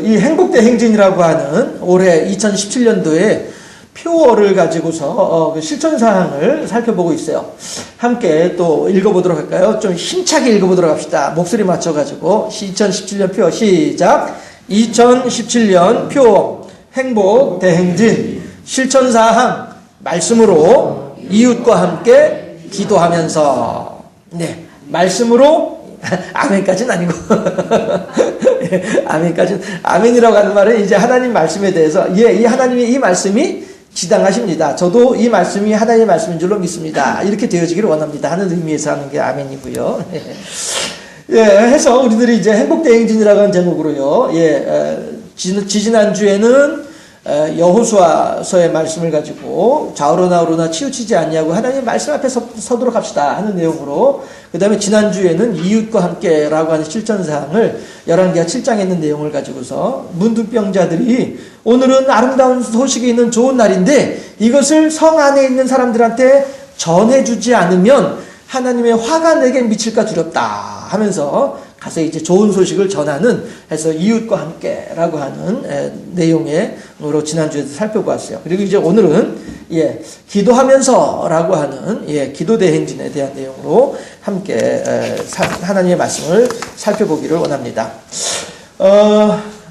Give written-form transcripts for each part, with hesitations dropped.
이 행복대행진이라고 하는 올해 2017년도에 표어를 가지고서 그 실천사항을 살펴보고 있어요. 함께 또 읽어보도록 할까요? 좀 힘차게 읽어보도록 합시다. 목소리 맞춰가지고 2017년 표어 시작. 2017년 표어 행복대행진 실천사항 말씀으로 이웃과 함께 기도하면서 네 말씀으로 아멘까지는 아니고 아멘까지는 아멘이라고 하는 말은 이제 하나님 말씀에 대해서 이 하나님의 이 말씀이 지당하십니다. 저도 이 말씀이 하나님의 말씀인 줄로 믿습니다. 이렇게 되어지기를 원합니다. 하는 의미에서 하는 게 아멘이고요. 예, 해서 우리들이 이제 행복대행진이라고 하는 제목으로요. 지지난주에는 여호수아서의 말씀을 가지고 좌우로나 우로나 치우치지 않냐고 하나님의 말씀 앞에 서도록 합시다 하는 내용으로, 그 다음에 지난주에는 이웃과 함께라고 하는 실천사항을 열왕기하 7장에 있는 내용을 가지고서 문둥병자들이 오늘은 아름다운 소식이 있는 좋은 날인데 이것을 성 안에 있는 사람들한테 전해주지 않으면 하나님의 화가 내게 미칠까 두렵다 하면서 가서 이제 좋은 소식을 전하는 해서 이웃과 함께라고 하는 내용으로 지난주에도 살펴보았어요. 그리고 이제 오늘은 기도하면서라고 하는 기도대행진에 대한 내용으로 함께 하나님의 말씀을 살펴보기를 원합니다.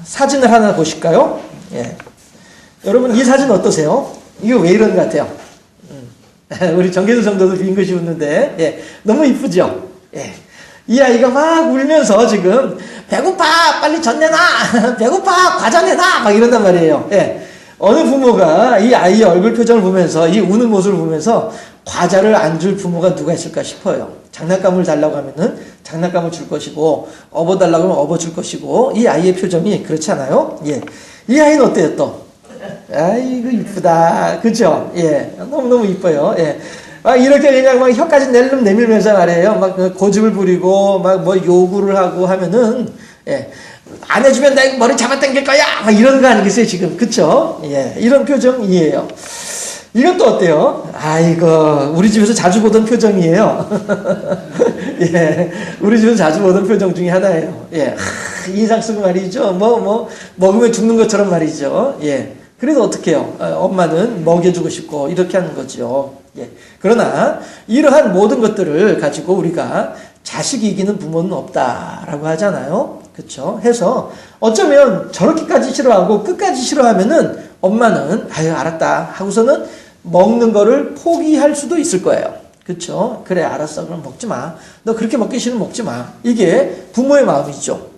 사진을 하나 보실까요? 여러분 이 사진 어떠세요? 이거 왜 이런 것 같아요? 우리 정계수 성도도 빙긋이 웃는데 너무 이쁘죠? 이 아이가 막 울면서 지금 배고파 빨리 전 내놔 배고파 과자 내놔 막 이런단 말이에요. 어느 부모가 이 아이의 얼굴 표정을 보면서 이 우는 모습을 보면서 과자를 안 줄 부모가 누가 있을까 싶어요. 장난감을 달라고 하면은 장난감을 줄 것이고 업어 달라고 하면 업어 줄 것이고, 이 아이의 표정이 그렇지 않아요? 이 아이는 어때요 또? 아이고 이쁘다 그죠? 너무너무 이뻐요. 이렇게 그냥 막 혀까지 낼름 내밀면서 말이에요. 막 고집을 부리고 막 뭐 요구를 하고 하면은 안 해주면 나 이거 머리 잡아당길 거야 막 이런 거 아니겠어요 지금? 그쵸? 이런 표정이에요. 이건 또 어때요? 아이고 우리 집에서 자주 보던 표정이에요. 우리 집에서 자주 보던 표정 중에 하나예요. 인상 쓰고 말이죠. 먹으면 죽는 것처럼 말이죠. 그래도 어떡해요? 엄마는 먹여주고 싶고 이렇게 하는 거죠. 그러나 이러한 모든 것들을 가지고 우리가 자식이 이기는 부모는 없다라고 하잖아요. 그쵸? 해서 어쩌면 저렇게까지 싫어하고 끝까지 싫어하면은 엄마는 아유 알았다 하고서는 먹는 거를 포기할 수도 있을 거예요. 그쵸? 그래 알았어 그럼 먹지 마. 너 그렇게 먹기 싫으면 먹지 마. 이게 부모의 마음이죠.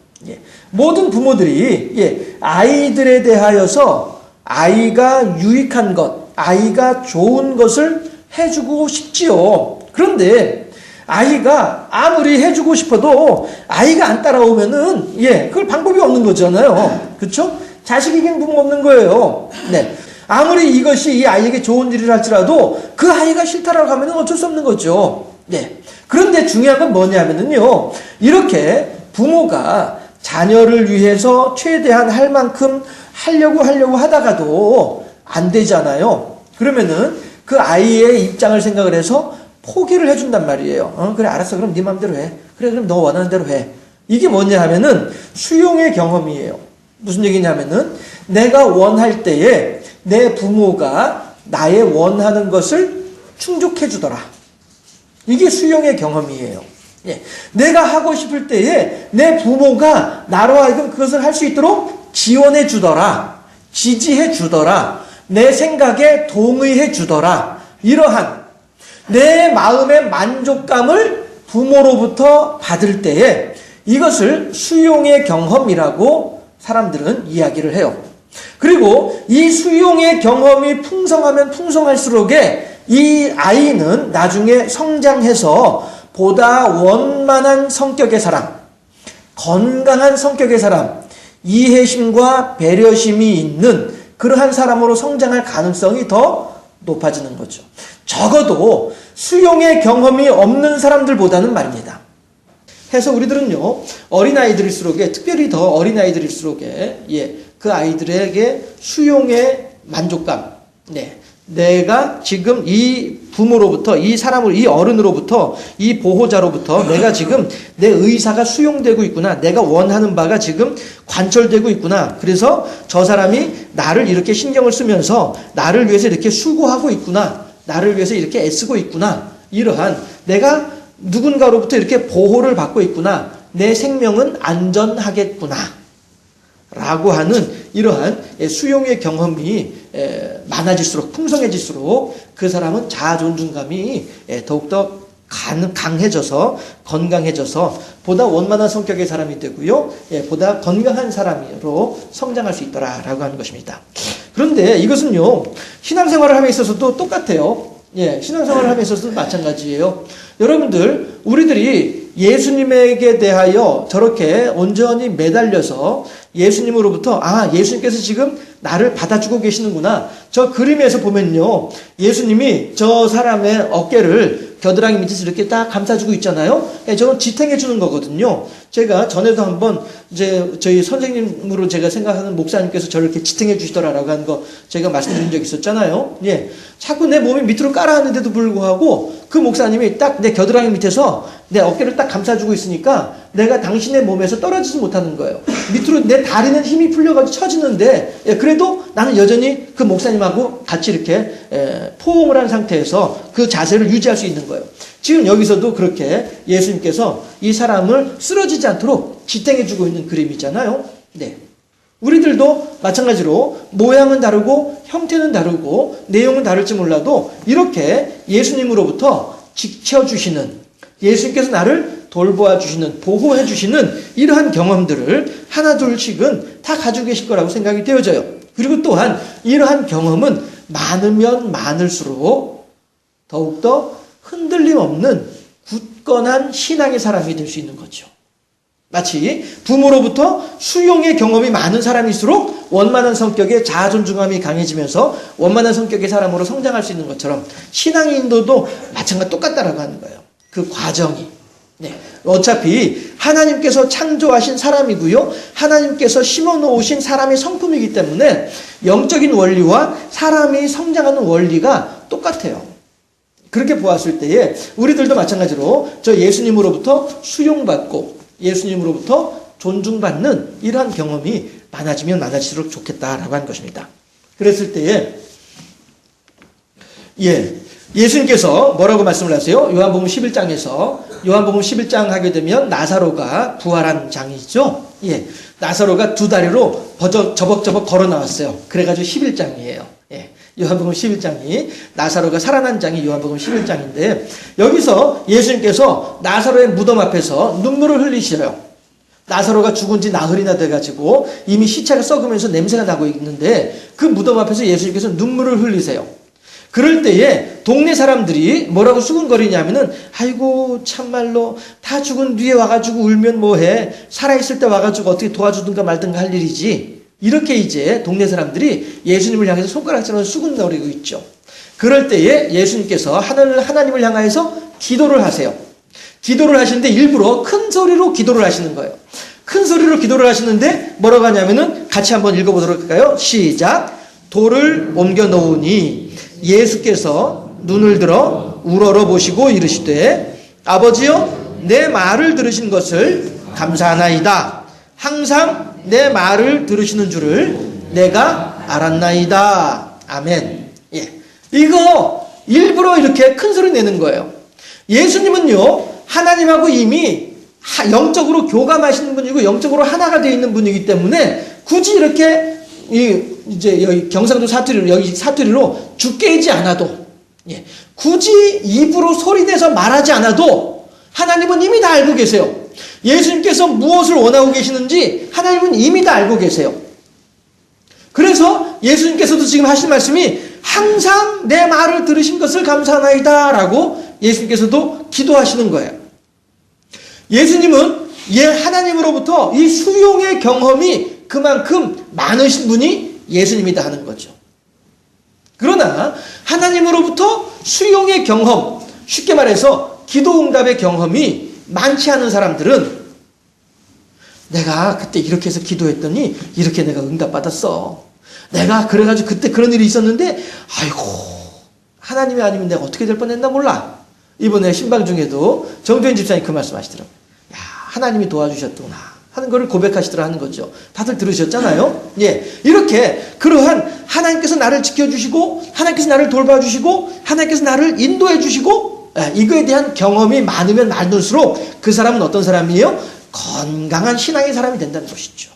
모든 부모들이 아이들에 대하여서 아이가 유익한 것, 아이가 좋은 것을 해주고 싶지요. 그런데 아이가 아무리 해주고 싶어도 아이가 안 따라오면은 그걸 방법이 없는 거잖아요. 그렇죠? 자식에겐 부모 없는 거예요. 아무리 이것이 이 아이에게 좋은 일을 할지라도 그 아이가 싫다라고 하면은 어쩔 수 없는 거죠. 그런데 중요한 건 뭐냐면은요, 이렇게 부모가 자녀를 위해서 최대한 할 만큼 하려고 하다가도 안 되잖아요. 그러면은 그 아이의 입장을 생각을 해서 포기를 해준단 말이에요. 그래 알았어 그럼 네 마음대로 해. 그래 그럼 너 원하는 대로 해. 이게 뭐냐 하면은 수용의 경험이에요. 무슨 얘기냐면은 내가 원할 때에 내 부모가 나의 원하는 것을 충족해 주더라. 이게 수용의 경험이에요. 내가 하고 싶을 때에 내 부모가 나로 하여금 그것을 할 수 있도록 지원해 주더라. 지지해 주더라. 내 생각에 동의해 주더라. 이러한 내 마음의 만족감을 부모로부터 받을 때에 이것을 수용의 경험이라고 사람들은 이야기를 해요. 그리고 이 수용의 경험이 풍성하면 풍성할수록에 이 아이는 나중에 성장해서 보다 원만한 성격의 사람, 건강한 성격의 사람, 이해심과 배려심이 있는 그러한 사람으로 성장할 가능성이 더 높아지는 거죠. 적어도 수용의 경험이 없는 사람들보다는 말입니다. 해서 우리들은요, 어린아이들일수록에, 특별히 더 어린아이들일수록에, 그 아이들에게 수용의 만족감, 내가 지금 이 부모로부터, 이 사람을, 이 어른으로부터, 이 보호자로부터 내가 지금 내 의사가 수용되고 있구나. 내가 원하는 바가 지금 관철되고 있구나. 그래서 저 사람이 나를 이렇게 신경을 쓰면서 나를 위해서 이렇게 수고하고 있구나. 나를 위해서 이렇게 애쓰고 있구나. 이러한 내가 누군가로부터 이렇게 보호를 받고 있구나. 내 생명은 안전하겠구나. 라고 하는 이러한 수용의 경험이 많아질수록, 풍성해질수록 그 사람은 자아 존중감이 더욱더 강해져서, 건강해져서 보다 원만한 성격의 사람이 되고요. 보다 건강한 사람으로 성장할 수 있더라라고 하는 것입니다. 그런데 이것은요, 신앙생활을 함에 있어서도 똑같아요. 신앙생활을 함에 있어서도 마찬가지예요. 여러분들, 우리들이 예수님에게 대하여 저렇게 온전히 매달려서 예수님으로부터 예수님께서 지금 나를 받아주고 계시는구나. 저 그림에서 보면요, 예수님이 저 사람의 어깨를 겨드랑이 밑에서 이렇게 딱 감싸주고 있잖아요. 저건 지탱해 주는 거거든요. 제가 전에도 한번 저희 선생님으로 제가 생각하는 목사님께서 저를 이렇게 지탱해 주시더라라고 하는 거 제가 말씀드린 적이 있었잖아요. 자꾸 내 몸이 밑으로 깔아하는데도 불구하고 그 목사님이 딱 내 겨드랑이 밑에서 내 어깨를 딱 감싸주고 있으니까 내가 당신의 몸에서 떨어지지 못하는 거예요. 밑으로 내 다리는 힘이 풀려가지고 처지는데 그래도 나는 여전히 그 목사님하고 같이 이렇게 포옹을 한 상태에서 그 자세를 유지할 수 있는 거예요. 지금 여기서도 그렇게 예수님께서 이 사람을 쓰러지지 않도록 지탱해주고 있는 그림이잖아요. 우리들도 마찬가지로 모양은 다르고 형태는 다르고 내용은 다를지 몰라도 이렇게 예수님으로부터 지켜주시는, 예수님께서 나를 돌보아 주시는, 보호해 주시는 이러한 경험들을 하나둘씩은 다 가지고 계실 거라고 생각이 되어져요. 그리고 또한 이러한 경험은 많으면 많을수록 더욱더 흔들림 없는 굳건한 신앙의 사람이 될 수 있는 거죠. 마치 부모로부터 수용의 경험이 많은 사람일수록 원만한 성격의 자아 존중감이 강해지면서 원만한 성격의 사람으로 성장할 수 있는 것처럼 신앙의 인도도 마찬가지 똑같다라고 하는 거예요. 그 과정이. 어차피 하나님께서 창조하신 사람이고요. 하나님께서 심어놓으신 사람의 성품이기 때문에 영적인 원리와 사람이 성장하는 원리가 똑같아요. 그렇게 보았을 때에 우리들도 마찬가지로 저 예수님으로부터 수용받고 예수님으로부터 존중받는 이러한 경험이 많아지면 많아질수록 좋겠다라고 하는 것입니다. 그랬을 때에 예수님께서 뭐라고 말씀을 하세요? 요한복음 11장에서 요한복음 11장 하게 되면 나사로가 부활한 장이죠. 나사로가 두 다리로 저벅저벅 걸어 나왔어요. 그래가지고 11장이에요. 요한복음 11장이 나사로가 살아난 장이 요한복음 11장인데 여기서 예수님께서 나사로의 무덤 앞에서 눈물을 흘리셔요. 나사로가 죽은 지 나흘이나 돼가지고 이미 시체가 썩으면서 냄새가 나고 있는데 그 무덤 앞에서 예수님께서 눈물을 흘리세요. 그럴 때에 동네 사람들이 뭐라고 수군거리냐면은 아이고 참말로 다 죽은 뒤에 와가지고 울면 뭐해, 살아있을 때 와가지고 어떻게 도와주든가 말든가 할 일이지, 이렇게 이제 동네 사람들이 예수님을 향해서 손가락질하면서 수군거리고 있죠. 그럴 때에 예수님께서 하나님을 향하여서 기도를 하세요. 기도를 하시는데 일부러 큰 소리로 기도를 하시는 거예요. 큰 소리로 기도를 하시는데 뭐라고 하냐면은 같이 한번 읽어보도록 할까요? 시작. 돌을 옮겨 놓으니 예수께서 눈을 들어 우러러 보시고 이르시되 아버지여 내 말을 들으신 것을 감사하나이다. 항상 내 말을 들으시는 줄을 내가 알았나이다. 아멘. 이거 일부러 이렇게 큰 소리 내는 거예요. 예수님은요 하나님하고 이미 영적으로 교감하시는 분이고 영적으로 하나가 되어 있는 분이기 때문에 굳이 이렇게 이제 여기 경상도 사투리로 여기 사투리로 죽게이지 않아도 굳이 입으로 소리내서 말하지 않아도 하나님은 이미 다 알고 계세요. 예수님께서 무엇을 원하고 계시는지 하나님은 이미 다 알고 계세요. 그래서 예수님께서도 지금 하신 말씀이 항상 내 말을 들으신 것을 감사하나이다 라고 예수님께서도 기도하시는 거예요. 예수님은 하나님으로부터 이 수용의 경험이 그만큼 많으신 분이 예수님이다 하는 거죠. 그러나 하나님으로부터 수용의 경험, 쉽게 말해서 기도응답의 경험이 많지 않은 사람들은 내가 그때 이렇게 해서 기도했더니 이렇게 내가 응답받았어. 내가 그래가지고 그때 그런 일이 있었는데 아이고 하나님이 아니면 내가 어떻게 될 뻔했나 몰라. 이번에 신방 중에도 정도현 집사님 그 말씀 하시더라고요. 야, 하나님이 도와주셨구나 하는 거를 고백하시더라 하는 거죠. 다들 들으셨잖아요. 예, 이렇게 그러한 하나님께서 나를 지켜주시고 하나님께서 나를 돌봐주시고 하나님께서 나를 인도해 주시고 이거에 대한 경험이 많으면 많을수록 그 사람은 어떤 사람이에요? 건강한 신앙의 사람이 된다는 것이죠.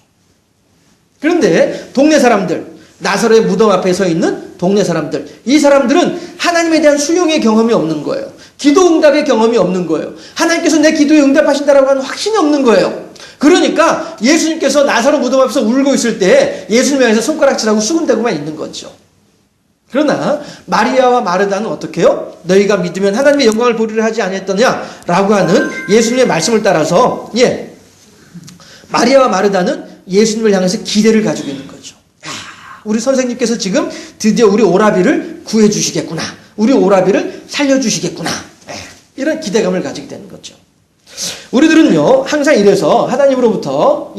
그런데 동네 사람들, 나사로의 무덤 앞에 서 있는 동네 사람들, 이 사람들은 하나님에 대한 수용의 경험이 없는 거예요. 기도 응답의 경험이 없는 거예요. 하나님께서 내 기도에 응답하신다라고 하는 확신이 없는 거예요. 그러니까 예수님께서 나사로 무덤 앞에서 울고 있을 때 예수님 향해서 손가락질하고 수군대고만 있는 거죠. 그러나 마리아와 마르다는 어떻게 해요? 너희가 믿으면 하나님의 영광을 보리라 하지 아니했더냐라고 하는 예수님의 말씀을 따라서 마리아와 마르다는 예수님을 향해서 기대를 가지고 있는 거죠. 우리 선생님께서 지금 드디어 우리 오라비를 구해주시겠구나. 우리 오라비를 살려주시겠구나. 이런 기대감을 가지게 되는 거죠. 우리들은요, 항상 이래서 하나님으로부터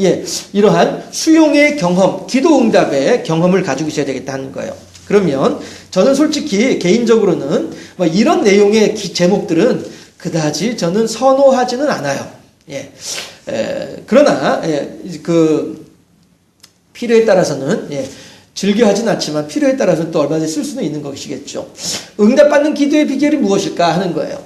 이러한 수용의 경험, 기도 응답의 경험을 가지고 있어야 되겠다 하는 거예요. 그러면 저는 솔직히 개인적으로는 뭐 이런 내용의 제목들은 그다지 저는 선호하지는 않아요. 그러나 그 필요에 따라서는 즐겨 하진 않지만 필요에 따라서는 또 얼마든지 쓸 수는 있는 것이겠죠. 응답받는 기도의 비결이 무엇일까 하는 거예요.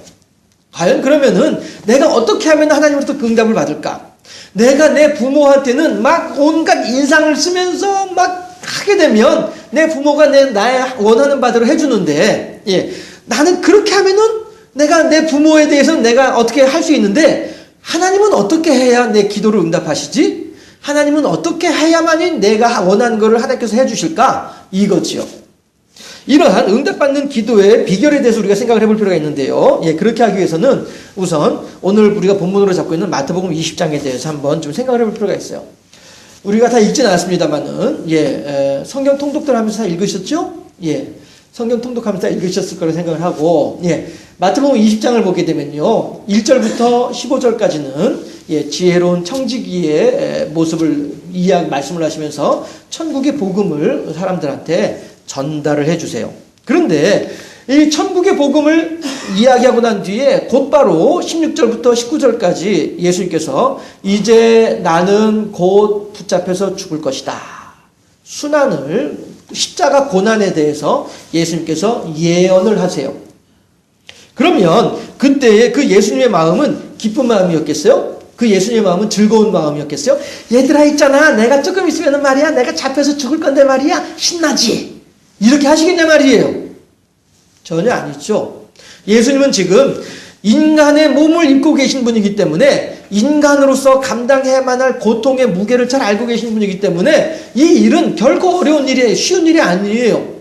과연 그러면은 내가 어떻게 하면 하나님으로부터 그 응답을 받을까? 내가 내 부모한테는 막 온갖 인상을 쓰면서 막 하게 되면 내 부모가 나의 원하는 바대로 해주는데, 나는 그렇게 하면은 내가 내 부모에 대해서는 내가 어떻게 할 수 있는데, 하나님은 어떻게 해야 내 기도를 응답하시지? 하나님은 어떻게 해야만이 내가 원하는 것을 하나님께서 해주실까? 이거지요. 이러한 응답받는 기도의 비결에 대해서 우리가 생각을 해볼 필요가 있는데요. 그렇게 하기 위해서는 우선 오늘 우리가 본문으로 잡고 있는 마태복음 20장에 대해서 한번 좀 생각을 해볼 필요가 있어요. 우리가 다 읽진 않았습니다만은, 성경 통독들 하면서 다 읽으셨죠? 성경 통독하면서 다 읽으셨을 거라 생각을 하고, 마태복음 20장을 보게 되면요, 1절부터 15절까지는 지혜로운 청지기의 모습을 말씀을 하시면서 천국의 복음을 사람들한테 전달을 해주세요. 그런데 이 천국의 복음을 이야기하고 난 뒤에 곧바로 16절부터 19절까지 예수님께서 이제 나는 곧 붙잡혀서 죽을 것이다. 순환을, 십자가 고난에 대해서 예수님께서 예언을 하세요. 그러면 그때의 그 예수님의 마음은 기쁜 마음이었겠어요? 그 예수님의 마음은 즐거운 마음이었겠어요? 얘들아 있잖아, 내가 조금 있으면 말이야, 내가 잡혀서 죽을 건데 말이야, 신나지? 이렇게 하시겠냐 말이에요. 전혀 아니죠. 예수님은 지금 인간의 몸을 입고 계신 분이기 때문에 인간으로서 감당해야만 할 고통의 무게를 잘 알고 계신 분이기 때문에 이 일은 결코 어려운 일이 쉬운 일이 아니에요.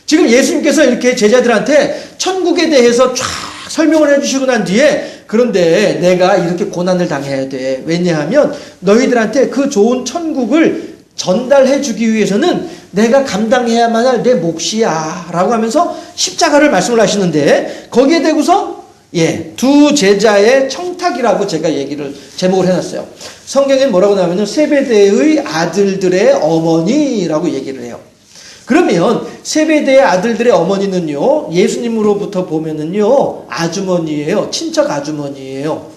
지금 예수님께서 이렇게 제자들한테 천국에 대해서 쫙 설명을 해주시고 난 뒤에 그런데 내가 이렇게 고난을 당해야 돼. 왜냐하면 너희들한테 그 좋은 천국을 전달해 주기 위해서는 내가 감당해야만 할 내 몫이야 라고 하면서 십자가를 말씀을 하시는데 거기에 대고서 두 제자의 청탁이라고 제가 제목을 해놨어요. 성경엔 뭐라고 나오면은 세베대의 아들들의 어머니라고 얘기를 해요. 그러면 세베대의 아들들의 어머니는요, 예수님으로부터 보면은요, 아주머니예요. 친척 아주머니예요.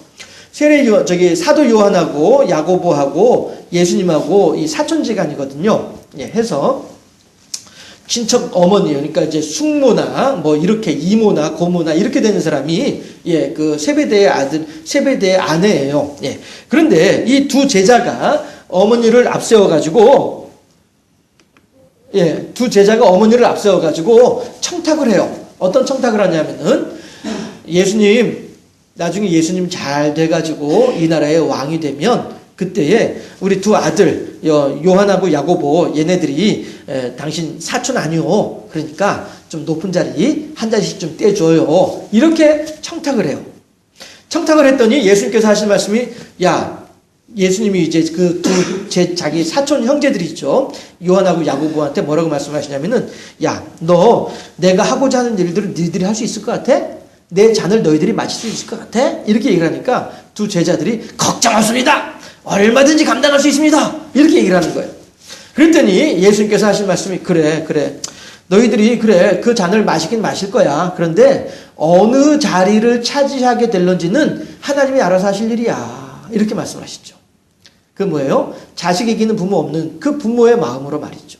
사도 요한하고 야고보하고 예수님하고 이 사촌지간이거든요. 해서 친척 어머니예요. 그러니까 이제 숙모나 뭐 이렇게 이모나 고모나 이렇게 되는 사람이 그 세베대의 아내예요. 그런데 이 두 제자가 어머니를 앞세워 가지고 청탁을 해요. 어떤 청탁을 하냐면은 예수님, 나중에 예수님 잘 돼가지고 이 나라의 왕이 되면 그때에 우리 두 아들 요한하고 야고보 얘네들이 당신 사촌 아니오. 그러니까 좀 높은 자리 한 자리씩 좀 떼줘요. 이렇게 청탁을 해요. 청탁을 했더니 예수님께서 하신 말씀이 예수님이 이제 자기 사촌 형제들이 있죠. 요한하고 야고보한테 뭐라고 말씀하시냐면은 너 내가 하고자 하는 일들을 너희들이 할 수 있을 것 같아? 내 잔을 너희들이 마실 수 있을 것 같아? 이렇게 얘기를 하니까 두 제자들이 걱정 없습니다. 얼마든지 감당할 수 있습니다. 이렇게 얘기를 하는 거예요. 그랬더니 예수님께서 하신 말씀이 그래. 너희들이 그래 그 잔을 마시긴 마실 거야. 그런데 어느 자리를 차지하게 될런지는 하나님이 알아서 하실 일이야. 이렇게 말씀하시죠. 그 뭐예요? 자식 이기는 부모 없는 그 부모의 마음으로 말이죠.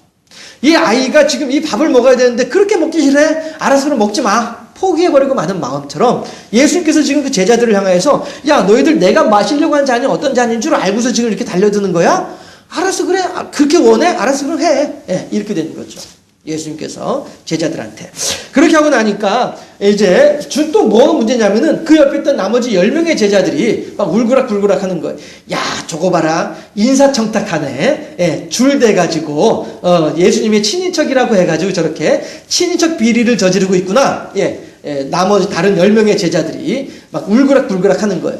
이 아이가 지금 이 밥을 먹어야 되는데 그렇게 먹기 싫어? 알아서 그럼 먹지 마. 포기해버리고 마는 마음처럼 예수님께서 지금 그 제자들을 향해서 야 너희들 내가 마시려고 한 잔이 어떤 잔인 줄 알고서 지금 이렇게 달려드는 거야? 알았어 그래 그렇게 원해? 알았어 그럼 해. 예, 이렇게 되는 거죠. 예수님께서 제자들한테 그렇게 하고 나니까 이제 또 뭐가 문제냐면은 그 옆에 있던 나머지 10명의 제자들이 막 울그락불그락 하는 거예요. 야 저거 봐라 인사청탁하네. 예, 줄 대가지고 예수님의 친인척이라고 해가지고 저렇게 친인척 비리를 저지르고 있구나. 나머지 다른 10명의 제자들이 막 울그락불그락 하는 거예요.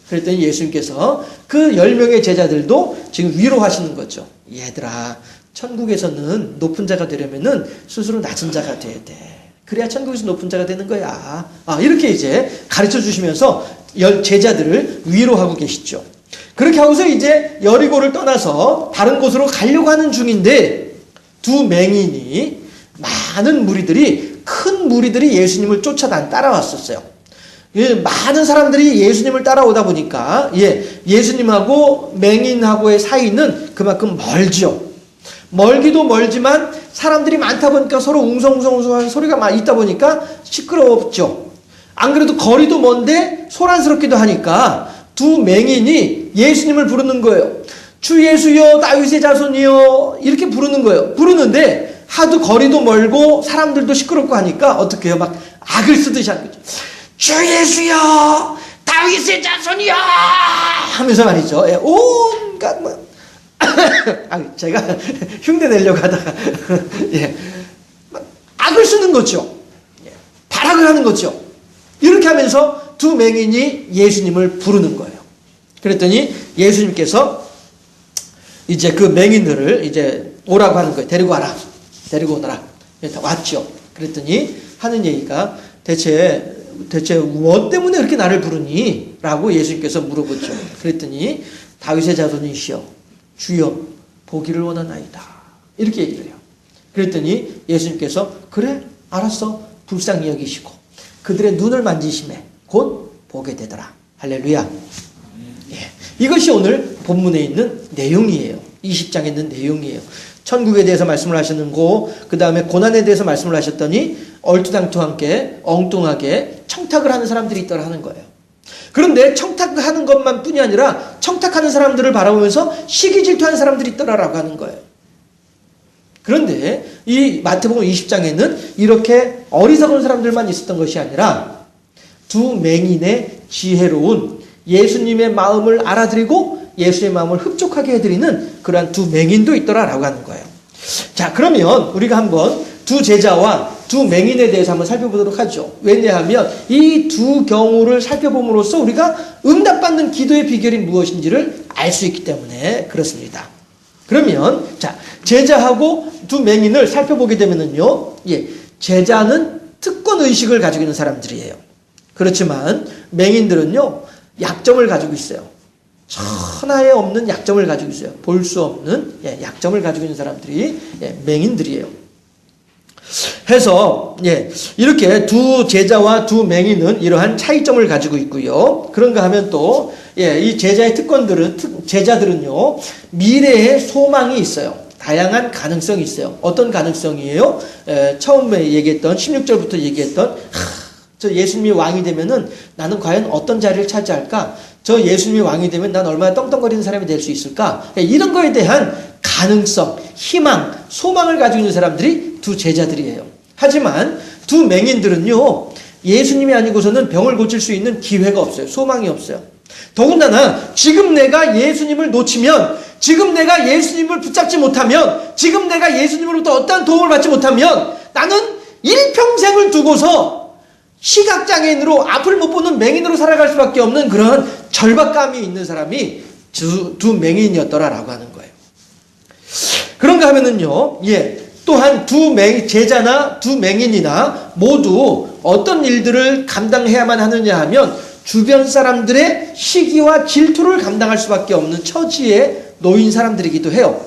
그랬더니 예수님께서 그 10명의 제자들도 지금 위로하시는 거죠. 얘들아 천국에서는 높은 자가 되려면은 스스로 낮은 자가 돼야 돼. 그래야 천국에서 높은 자가 되는 거야. 이렇게 이제 가르쳐 주시면서 제자들을 위로하고 계시죠. 그렇게 하고서 이제 여리고를 떠나서 다른 곳으로 가려고 하는 중인데 두 맹인이 많은 무리들이 큰 무리들이 예수님을 따라왔었어요. 많은 사람들이 예수님을 따라오다 보니까 예수님하고 맹인하고의 사이는 그만큼 멀죠. 멀기도 멀지만 사람들이 많다 보니까 서로 웅성웅성한 소리가 막 있다 보니까 시끄럽죠. 안 그래도 거리도 먼데 소란스럽기도 하니까 두 맹인이 예수님을 부르는 거예요. 주 예수여 다윗의 자손이여 이렇게 부르는 거예요. 부르는데 하도 거리도 멀고 사람들도 시끄럽고 하니까 어떻게 해요? 막 악을 쓰듯이 하는 거죠. 주 예수여 다윗의 자손이여 하면서 말이죠. 온갖 제가 흉내 내려고 하다가 악을 쓰는 거죠. 발악을 하는 거죠. 이렇게 하면서 두 맹인이 예수님을 부르는 거예요. 그랬더니 예수님께서 이제 그 맹인들을 이제 오라고 하는 거예요. 데리고 와라. 데리고 오너라. 왔죠. 그랬더니 하는 얘기가 대체 무엇 때문에 그렇게 나를 부르니? 라고 예수님께서 물어보죠. 그랬더니 다윗의 자손이시여 주여 보기를 원하나이다. 이렇게 얘기를 해요. 그랬더니 예수님께서 그래 알았어 불쌍히 여기시고 그들의 눈을 만지심에 곧 보게 되더라. 할렐루야. 이것이 오늘 본문에 있는 내용이에요. 20장에 있는 내용이에요. 천국에 대해서 말씀을 하시는 거, 그 다음에 고난에 대해서 말씀을 하셨더니 얼토당토하게 엉뚱하게 청탁을 하는 사람들이 있더라 하는 거예요. 그런데 청탁하는 것만 뿐이 아니라 청탁하는 사람들을 바라보면서 시기 질투하는 사람들이 있더라라고 하는 거예요. 그런데 이 마태복음 20장에는 이렇게 어리석은 사람들만 있었던 것이 아니라 두 맹인의 지혜로운 예수님의 마음을 알아들이고 예수의 마음을 흡족하게 해드리는 그러한 두 맹인도 있더라라고 하는 거예요. 자, 그러면 우리가 한번 두 제자와 두 맹인에 대해서 한번 살펴보도록 하죠. 왜냐하면 이 두 경우를 살펴봄으로써 우리가 응답받는 기도의 비결이 무엇인지를 알 수 있기 때문에 그렇습니다. 그러면 자, 제자하고 두 맹인을 살펴보게 되면은요, 제자는 특권의식을 가지고 있는 사람들이에요. 그렇지만 맹인들은요, 약점을 가지고 있어요. 천하에 없는 약점을 가지고 있어요. 볼 수 없는 약점을 가지고 있는 사람들이 맹인들이에요. 해서 이렇게 두 제자와 두 맹인은 이러한 차이점을 가지고 있고요. 그런가 하면 또 이 제자의 제자들은요 미래의 소망이 있어요. 다양한 가능성이 있어요. 어떤 가능성이에요? 처음에 얘기했던 16절부터 얘기했던 저 예수님이 왕이 되면은 나는 과연 어떤 자리를 차지할까? 저 예수님이 왕이 되면 난 얼마나 떵떵거리는 사람이 될 수 있을까? 이런 거에 대한 가능성, 희망, 소망을 가지고 있는 사람들이 두 제자들이에요. 하지만 두 맹인들은요, 예수님이 아니고서는 병을 고칠 수 있는 기회가 없어요. 소망이 없어요. 더군다나 지금 내가 예수님을 놓치면, 지금 내가 예수님을 붙잡지 못하면, 지금 내가 예수님으로부터 어떠한 도움을 받지 못하면 나는 일평생을 두고서 시각장애인으로 앞을 못 보는 맹인으로 살아갈 수밖에 없는 그런 절박감이 있는 사람이 두 맹인이었더라라고 하는 거예요. 그런가 하면은요, 또한 제자나 두 맹인이나 모두 어떤 일들을 감당해야만 하느냐 하면 주변 사람들의 시기와 질투를 감당할 수밖에 없는 처지에 놓인 사람들이기도 해요.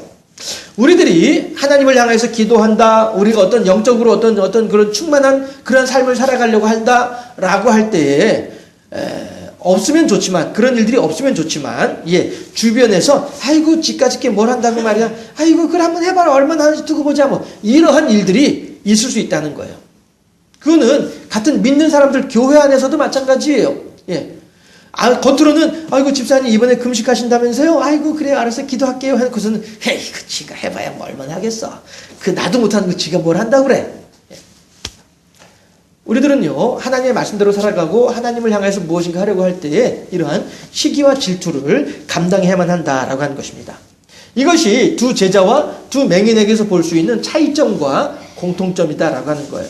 우리들이 하나님을 향해서 기도한다, 우리가 어떤 영적으로 어떤 그런 충만한 그런 삶을 살아가려고 한다라고 할 때에 없으면 좋지만, 그런 일들이 없으면 좋지만, 주변에서 아이고 지까짓게 뭘 한다고 말이야, 아이고 그래 한번 해봐라, 얼마나 하는지 두고 보자, 뭐 이러한 일들이 있을 수 있다는 거예요. 그거는 같은 믿는 사람들 교회 안에서도 마찬가지예요. 겉으로는 아이고 집사님 이번에 금식하신다면서요? 아이고 그래요, 알았어, 기도할게요 해놓고서는 헤이 그 지가 해봐야 뭐 얼마나 하겠어, 그 나도 못하는 거 지가 뭘 한다고 그래. 우리들은요, 하나님의 말씀대로 살아가고 하나님을 향해서 무엇인가 하려고 할 때에 이러한 시기와 질투를 감당해야만 한다라고 하는 것입니다. 이것이 두 제자와 두 맹인에게서 볼 수 있는 차이점과 공통점이다라고 하는 거예요.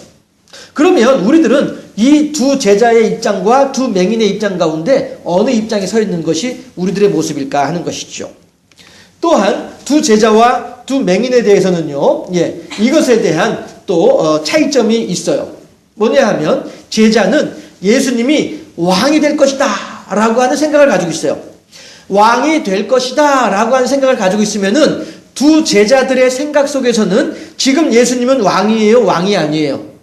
그러면 우리들은 이 두 제자의 입장과 두 맹인의 입장 가운데 어느 입장에 서 있는 것이 우리들의 모습일까 하는 것이죠. 또한 두 제자와 두 맹인에 대해서는요, 이것에 대한 또 차이점이 있어요. 뭐냐 하면 제자는 예수님이 왕이 될 것이다 라고 하는 생각을 가지고 있어요. 왕이 될 것이다 라고 하는 생각을 가지고 있으면은 두 제자들의 생각 속에서는 지금 예수님은 왕이에요, 왕이 아니에요?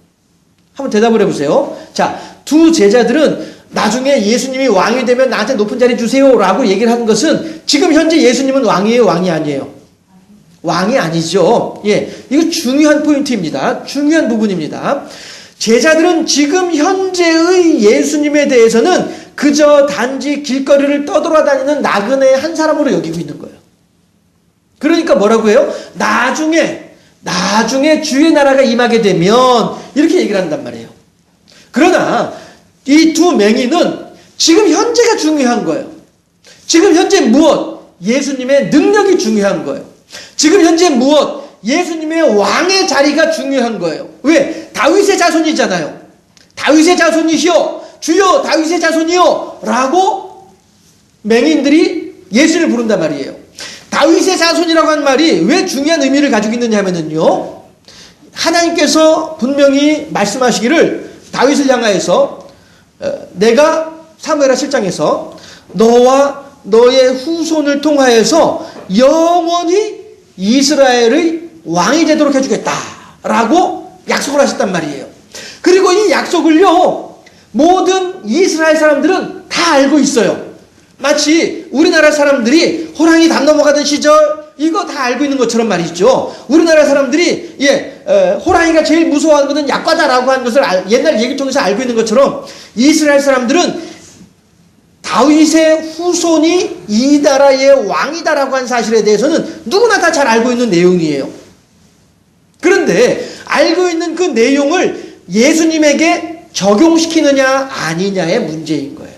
한번 대답을 해보세요. 자, 두 제자들은 나중에 예수님이 왕이 되면 나한테 높은 자리 주세요 라고 얘기를 하는 것은 지금 현재 예수님은 왕이에요, 왕이 아니에요? 왕이 아니죠. 이거 중요한 포인트입니다. 중요한 부분입니다. 제자들은 지금 현재의 예수님에 대해서는 그저 단지 길거리를 떠돌아다니는 나그네 한 사람으로 여기고 있는 거예요. 그러니까 뭐라고 해요? 나중에 주의 나라가 임하게 되면 이렇게 얘기를 한단 말이에요. 그러나 이 두 맹인은 지금 현재가 중요한 거예요. 지금 현재 무엇? 예수님의 능력이 중요한 거예요. 지금 현재 무엇? 예수님의 왕의 자리가 중요한 거예요. 왜? 다윗의 자손이잖아요. 다윗의 자손이시여, 주여 다윗의 자손이여 라고 맹인들이 예수를 부른단 말이에요. 다윗의 자손이라고 한 말이 왜 중요한 의미를 가지고 있느냐 하면은요, 하나님께서 분명히 말씀하시기를 다윗을 향하여서 내가 사무엘하 7장에서 너와 너의 후손을 통하여서 영원히 이스라엘의 왕이 되도록 해주겠다라고 약속을 하셨단 말이에요. 그리고 이 약속을요, 모든 이스라엘 사람들은 다 알고 있어요. 마치 우리나라 사람들이 호랑이 담 넘어가던 시절 이거 다 알고 있는 것처럼 말이죠. 우리나라 사람들이 호랑이가 제일 무서워하는 것은 약과다라고 하는 것을 옛날 얘기를 통해서 알고 있는 것처럼 이스라엘 사람들은 다윗의 후손이 이 나라의 왕이다라고 한 사실에 대해서는 누구나 다 잘 알고 있는 내용이에요. 그런데 알고 있는 그 내용을 예수님에게 적용시키느냐 아니냐의 문제인 거예요.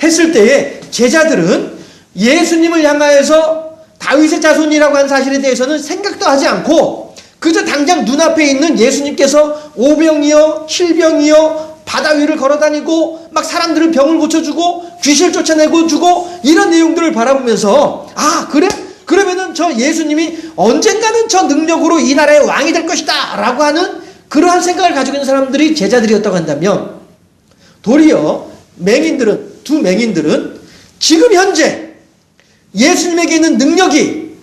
했을 때에 제자들은 예수님을 향하여서 다윗의 자손이라고 한 사실에 대해서는 생각도 하지 않고 그저 당장 눈앞에 있는 예수님께서 오병이어 칠병이어 바다 위를 걸어다니고 막 사람들을 병을 고쳐주고 귀신을 쫓아내고 주고 이런 내용들을 바라보면서 아 그래? 그러면은 저 예수님이 언젠가는 저 능력으로 이 나라의 왕이 될 것이다 라고 하는 그러한 생각을 가지고 있는 사람들이 제자들이었다고 한다면, 도리어 두 맹인들은 지금 현재 예수님에게 있는 능력이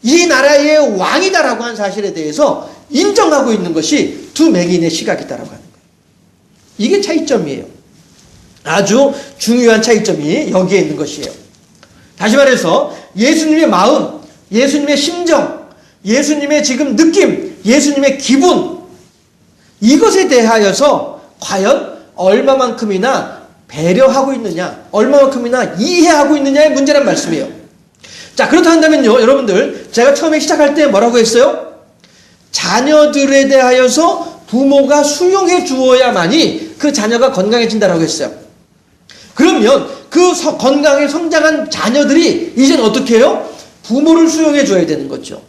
이 나라의 왕이다라고 한 사실에 대해서 인정하고 있는 것이 두 맹인의 시각이다라고 하는 거예요. 이게 차이점이에요. 아주 중요한 차이점이 여기에 있는 것이에요. 다시 말해서 예수님의 마음, 예수님의 심정, 예수님의 지금 느낌, 예수님의 기분, 이것에 대하여서 과연 얼마만큼이나 배려하고 있느냐, 얼마만큼이나 이해하고 있느냐의 문제란 말씀이에요. 자, 그렇다 한다면요, 여러분들, 제가 처음에 시작할 때 뭐라고 했어요? 자녀들에 대하여서 부모가 수용해 주어야만이 그 자녀가 건강해진다라고 했어요. 그러면 그 건강에 성장한 자녀들이 이제는 어떻게 해요? 부모를 수용해 줘야 되는 거죠.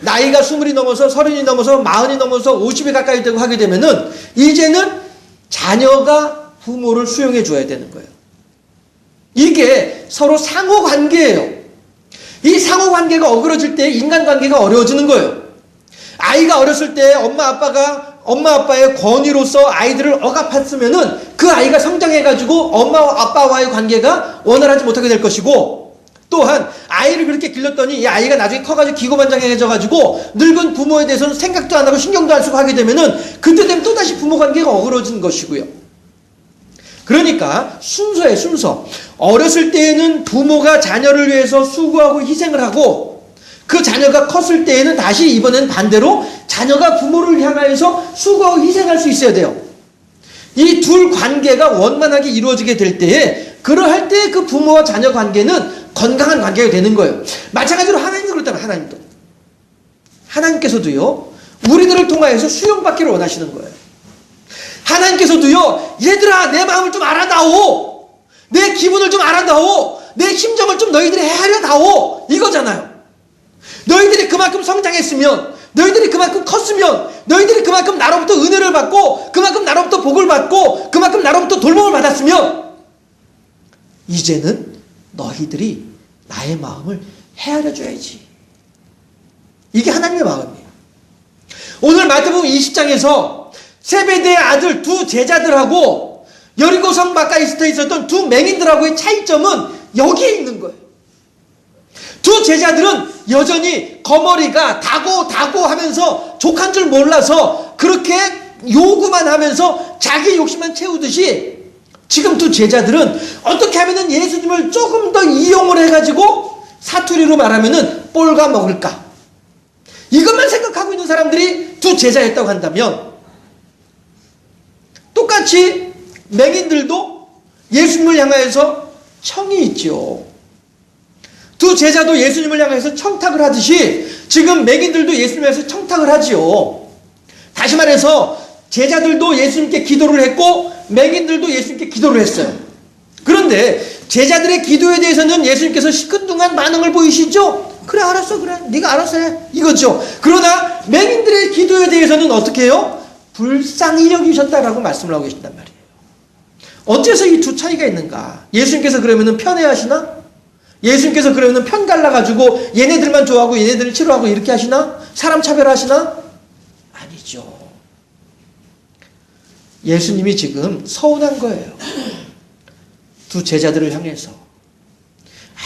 나이가 20이 넘어서 30이 넘어서 40이 넘어서 50이 가까이 되고 하게 되면은 이제는 자녀가 부모를 수용해 줘야 되는 거예요. 이게 서로 상호관계예요. 이 상호관계가 어그러질 때 인간관계가 어려워지는 거예요. 아이가 어렸을 때 엄마 아빠의 권위로서 아이들을 억압했으면은 그 아이가 성장해가지고 엄마 아빠와의 관계가 원활하지 못하게 될 것이고, 또한 아이를 그렇게 길렀더니 이 아이가 나중에 커가지고 기고만장해져가지고 늙은 부모에 대해서는 생각도 안 하고 신경도 안 쓰고 하게 되면은 그때 되면 또다시 부모 관계가 어그러진 것이고요. 그러니까 순서예요, 순서. 어렸을 때에는 부모가 자녀를 위해서 수고하고 희생을 하고 그 자녀가 컸을 때에는 다시 이번엔 반대로 자녀가 부모를 향하여서 수고하고 희생할 수 있어야 돼요. 이 둘 관계가 원만하게 이루어지게 될 때에 그러할 때 그 부모와 자녀 관계는 건강한 관계가 되는 거예요. 마찬가지로 하나님도 그렇다면 하나님도. 하나님께서도요, 우리들을 통하여서 수용받기를 원하시는 거예요. 하나님께서도요, 얘들아, 내 마음을 좀 알아다오. 내 기분을 좀 알아다오. 내 심정을 좀 너희들이 헤아려다오. 이거잖아요. 너희들이 그만큼 성장했으면, 너희들이 그만큼 컸으면, 너희들이 그만큼 나로부터 은혜를 받고, 그만큼 나로부터 복을 받고, 그만큼 나로부터 돌봄을 받았으면, 이제는 너희들이 나의 마음을 헤아려줘야지. 이게 하나님의 마음이에요. 오늘 마태복음 20장에서 세베대의 아들 두 제자들하고 여리고성 가까이 있었던 두 맹인들하고의 차이점은 여기에 있는 거예요. 두 제자들은 여전히 거머리가 다고 하면서 족한 줄 몰라서 그렇게 요구만 하면서 자기 욕심만 채우듯이 지금 두 제자들은 어떻게 하면은 예수님을 조금 더 이용을 해가지고 사투리로 말하면은 꼴가 먹을까, 이것만 생각하고 있는 사람들이 두 제자였다고 한다면, 똑같이 맹인들도 예수님을 향하여서 청이 있죠. 두 제자도 예수님을 향해서 청탁을 하듯이 지금 맹인들도 예수님을 향해서 청탁을 하지요. 다시 말해서 제자들도 예수님께 기도를 했고 맹인들도 예수님께 기도를 했어요. 그런데 제자들의 기도에 대해서는 예수님께서 시큰둥한 반응을 보이시죠? 그래, 알았어, 그래, 네가 알아서 해, 이거죠. 그러나 맹인들의 기도에 대해서는 어떻게 해요? 불쌍히 여기셨다라고 말씀을 하고 계신단 말이에요. 어째서 이 두 차이가 있는가? 예수님께서 그러면은 편애하시나? 예수님께서 그러면은 편 갈라가지고 얘네들만 좋아하고 얘네들을 싫어하고 이렇게 하시나? 사람 차별하시나? 아니죠. 예수님이 지금 서운한 거예요. 두 제자들을 향해서.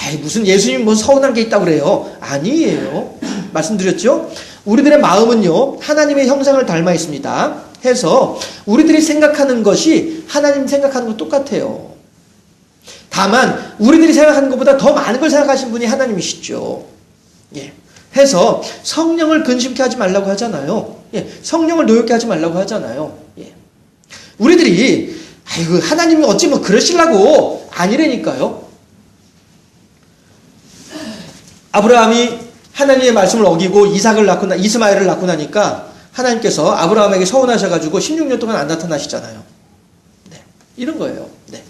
아이, 무슨 예수님 뭐 서운한 게 있다고 그래요? 아니에요. 말씀드렸죠? 우리들의 마음은요, 하나님의 형상을 닮아 있습니다. 해서 우리들이 생각하는 것이 하나님 생각하는 것 똑같아요. 다만 우리들이 생각하는 것보다 더 많은 걸 생각하신 분이 하나님이시죠. 예. 해서 성령을 근심케 하지 말라고 하잖아요. 예. 성령을 노엽게 하지 말라고 하잖아요. 예. 우리들이 아이고 하나님이 어찌 뭐 그러시려고, 아니라니까요. 아브라함이 하나님의 말씀을 어기고 이스마엘을 낳고 나니까 하나님께서 아브라함에게 서운하셔가지고 16년 동안 안 나타나시잖아요. 네. 이런 거예요. 네.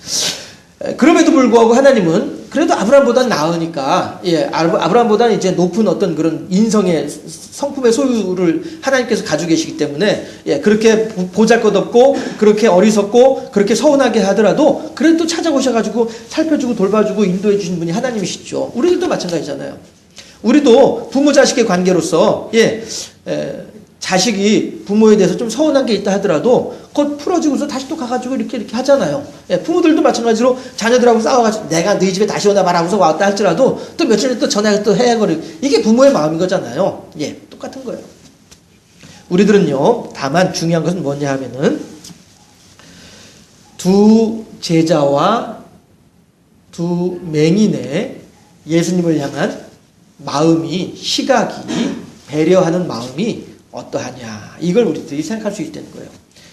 그럼에도 불구하고 하나님은 그래도 아브라함보다는 나으니까, 예, 아브라함보다는 이제 높은 어떤 그런 인성의 성품의 소유를 하나님께서 가지고 계시기 때문에, 예, 그렇게 보잘것없고 그렇게 어리석고 그렇게 서운하게 하더라도 그래도 또 찾아오셔가지고 살펴주고 돌봐주고 인도해 주신 분이 하나님이시죠. 우리들도 마찬가지잖아요. 우리도 부모 자식의 관계로서, 예, 자식이 부모에 대해서 좀 서운한 게 있다 하더라도 곧 풀어지고서 다시 또 가가지고 이렇게 하잖아요. 예, 부모들도 마찬가지로 자녀들하고 싸워가지고 내가 너희 집에 다시 오나 봐라 하고서 왔다 할지라도 또 며칠에 또 전화해서 또 해야 거를, 이게 부모의 마음인 거잖아요. 예, 똑같은 거예요. 우리들은요, 다만 중요한 것은 뭐냐 하면은 두 제자와 두 맹인의 예수님을 향한 마음이, 시각이, 배려하는 마음이 어떠하냐, 이걸 우리들이 생각할 수 있다는 거예요.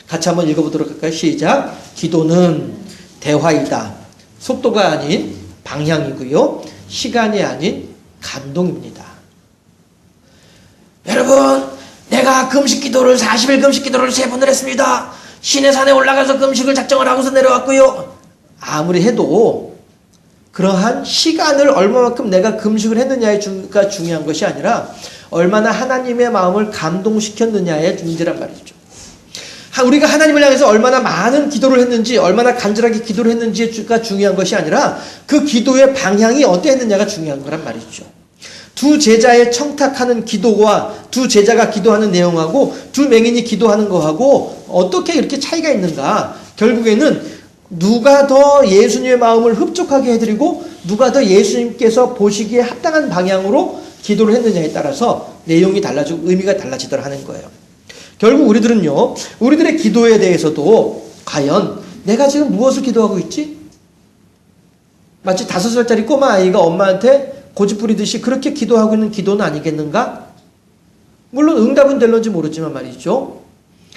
같이 한번 읽어보도록 할까요? 시작. 기도는 대화이다. 속도가 아닌 방향이고요, 시간이 아닌 감동입니다. 여러분, 내가 금식 기도를 40일 금식 기도를 3번을 했습니다. 시내산에 올라가서 금식을 작정을 하고서 내려왔고요. 아무리 해도 그러한 시간을 얼마만큼 내가 금식을 했느냐가 중요한 것이 아니라 얼마나 하나님의 마음을 감동시켰느냐의 문제란 말이죠. 우리가 하나님을 향해서 얼마나 많은 기도를 했는지, 얼마나 간절하게 기도를 했는지가 중요한 것이 아니라 그 기도의 방향이 어떠했느냐가 중요한 거란 말이죠. 두 제자의 청탁하는 기도와 두 제자가 기도하는 내용하고 두 맹인이 기도하는 거하고 어떻게 이렇게 차이가 있는가? 결국에는 누가 더 예수님의 마음을 흡족하게 해드리고 누가 더 예수님께서 보시기에 합당한 방향으로 기도를 했느냐에 따라서 내용이 달라지고 의미가 달라지더라 하는 거예요. 결국 우리들은요, 우리들의 기도에 대해서도 과연 내가 지금 무엇을 기도하고 있지? 마치 5살짜리 꼬마 아이가 엄마한테 고집 부리듯이 그렇게 기도하고 있는 기도는 아니겠는가? 물론 응답은 될런지 모르지만 말이죠.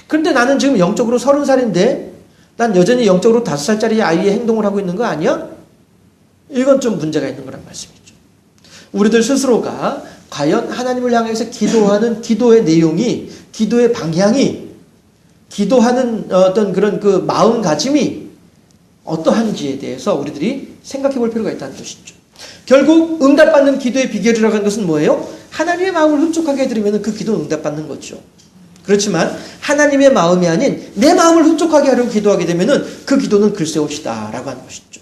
그런데 나는 지금 영적으로 30살인데 난 여전히 영적으로 5살짜리 아이의 행동을 하고 있는 거 아니야? 이건 좀 문제가 있는 거란 말씀이죠. 우리들 스스로가 과연 하나님을 향해서 기도하는 기도의 내용이, 기도의 방향이, 기도하는 어떤 그런 그 마음가짐이 어떠한지에 대해서 우리들이 생각해 볼 필요가 있다는 것이죠. 결국 응답받는 기도의 비결이라고 하는 것은 뭐예요? 하나님의 마음을 흡족하게 해드리면 그 기도는 응답받는 거죠. 그렇지만 하나님의 마음이 아닌 내 마음을 흡족하게 하려고 기도하게 되면 그 기도는 글쎄옵시다 라고 하는 것이죠.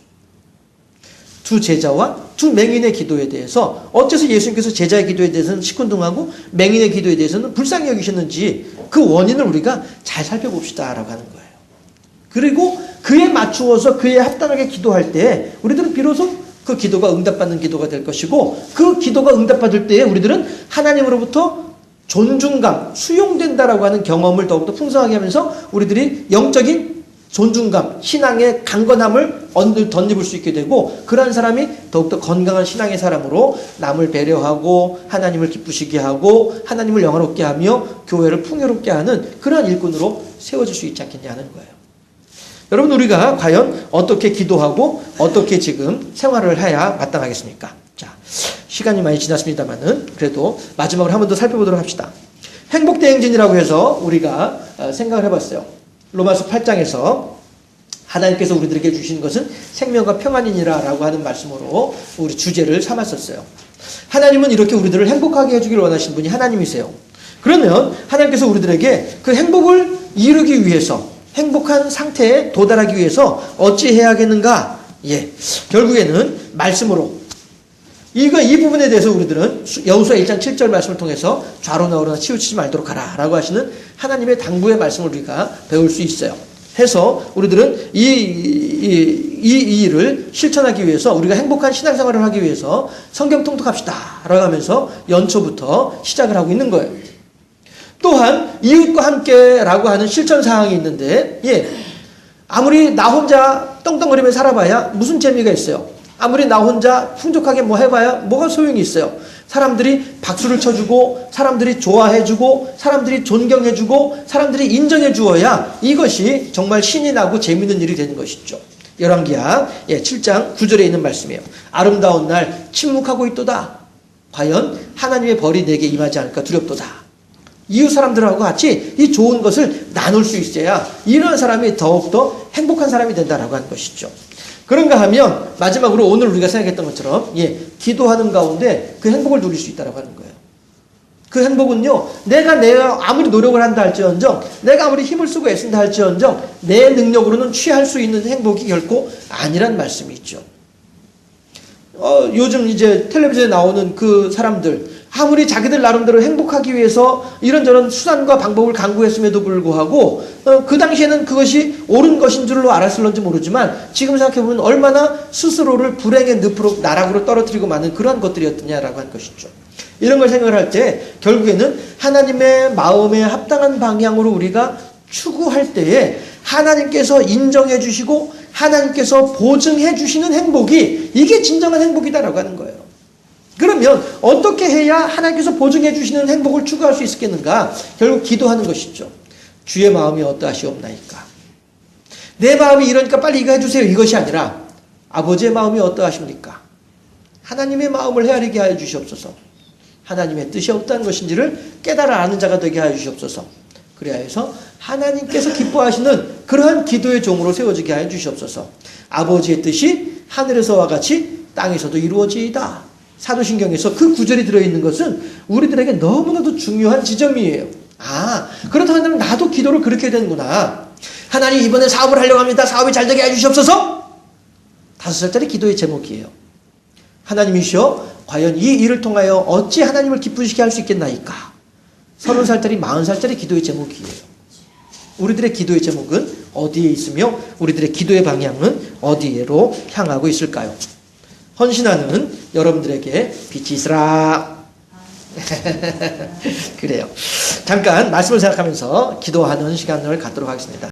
두 제자와 두 맹인의 기도에 대해서 어째서 예수님께서 제자의 기도에 대해서는 시큰둥하고 맹인의 기도에 대해서는 불쌍히 여기셨는지 그 원인을 우리가 잘 살펴봅시다 라고 하는 거예요. 그리고 그에 맞추어서 그에 합당하게 기도할 때 우리들은 비로소 그 기도가 응답받는 기도가 될 것이고 그 기도가 응답받을 때에 우리들은 하나님으로부터 존중감, 수용된다라고 하는 경험을 더욱더 풍성하게 하면서 우리들이 영적인 존중감, 신앙의 강건함을 덧입을 수 있게 되고 그러한 사람이 더욱더 건강한 신앙의 사람으로 남을 배려하고 하나님을 기쁘시게 하고 하나님을 영화롭게 하며 교회를 풍요롭게 하는 그러한 일꾼으로 세워질 수 있지 않겠냐 하는 거예요. 여러분 우리가 과연 어떻게 기도하고 어떻게 지금 생활을 해야 마땅하겠습니까? 자, 시간이 많이 지났습니다만은 그래도 마지막으로 한 번 더 살펴보도록 합시다. 행복대행진이라고 해서 우리가 생각을 해봤어요. 로마서 8장에서 하나님께서 우리들에게 주신 것은 생명과 평안이니라 라고 하는 말씀으로 우리 주제를 삼았었어요. 하나님은 이렇게 우리들을 행복하게 해주기를 원하시는 분이 하나님이세요. 그러면 하나님께서 우리들에게 그 행복을 이루기 위해서 행복한 상태에 도달하기 위해서 어찌 해야 하겠는가? 결국에는 말씀으로 이 부분에 대해서 우리들은 여호수아 1장 7절 말씀을 통해서 좌로 나오거나 치우치지 말도록 하라 라고 하시는 하나님의 당부의 말씀을 우리가 배울 수 있어요. 해서 우리들은 이 일을 실천하기 위해서 우리가 행복한 신앙생활을 하기 위해서 성경 통독합시다 라고 하면서 연초부터 시작을 하고 있는 거예요. 또한 이웃과 함께 라고 하는 실천사항이 있는데 아무리 나 혼자 떵떵거리며 살아봐야 무슨 재미가 있어요. 아무리 나 혼자 풍족하게 뭐 해봐야 뭐가 소용이 있어요. 사람들이 박수를 쳐주고 사람들이 좋아해주고 사람들이 존경해주고 사람들이 인정해주어야 이것이 정말 신이 나고 재미있는 일이 되는 것이죠. 열왕기하 7장 9절에 있는 말씀이에요. 아름다운 날 침묵하고 있도다. 과연 하나님의 벌이 내게 임하지 않을까 두렵도다. 이웃 사람들하고 같이 이 좋은 것을 나눌 수 있어야 이런 사람이 더욱더 행복한 사람이 된다라고 하는 것이죠. 그런가 하면 마지막으로 오늘 우리가 생각했던 것처럼 기도하는 가운데 그 행복을 누릴 수 있다라고 하는 거예요. 그 행복은요, 내가 아무리 노력을 한다 할지언정, 내가 아무리 힘을 쓰고 애쓴다 할지언정 내 능력으로는 취할 수 있는 행복이 결코 아니란 말씀이 있죠. 요즘 이제 텔레비전에 나오는 그 사람들 아무리 자기들 나름대로 행복하기 위해서 이런저런 수단과 방법을 강구했음에도 불구하고 그 당시에는 그것이 옳은 것인 줄로 알았을런지 모르지만 지금 생각해보면 얼마나 스스로를 불행의 늪으로 나락으로 떨어뜨리고 마는 그러한 것들이었느냐라고 하는 것이죠. 이런 걸 생각을 할 때 결국에는 하나님의 마음에 합당한 방향으로 우리가 추구할 때에 하나님께서 인정해 주시고 하나님께서 보증해 주시는 행복이 이게 진정한 행복이다라고 하는 거예요. 그러면 어떻게 해야 하나님께서 보증해 주시는 행복을 추구할 수 있겠는가? 결국 기도하는 것이죠. 주의 마음이 어떠하시옵나이까? 내 마음이 이러니까 빨리 이거 해주세요. 이것이 아니라 아버지의 마음이 어떠하십니까? 하나님의 마음을 헤아리게 하여 주시옵소서. 하나님의 뜻이 어떠한 것인지를 깨달아 아는 자가 되게 하여 주시옵소서. 그래야 해서 하나님께서 기뻐하시는 그러한 기도의 종으로 세워지게 하여 주시옵소서. 아버지의 뜻이 하늘에서와 같이 땅에서도 이루어지이다. 사도신경에서 그 구절이 들어있는 것은 우리들에게 너무나도 중요한 지점이에요. 그렇다면 나도 기도를 그렇게 해야 되는구나. 하나님 이번에 사업을 하려고 합니다. 사업이 잘 되게 해주시옵소서. 5살짜리 기도의 제목이에요. 하나님이시여 과연 이 일을 통하여 어찌 하나님을 기쁘시게 할 수 있겠나이까. 30살짜리 40살짜리 기도의 제목이에요. 우리들의 기도의 제목은 어디에 있으며 우리들의 기도의 방향은 어디로 향하고 있을까요? 헌신하는 여러분들에게 빛이 있으라. 그래요. 잠깐 말씀을 생각하면서 기도하는 시간을 갖도록 하겠습니다.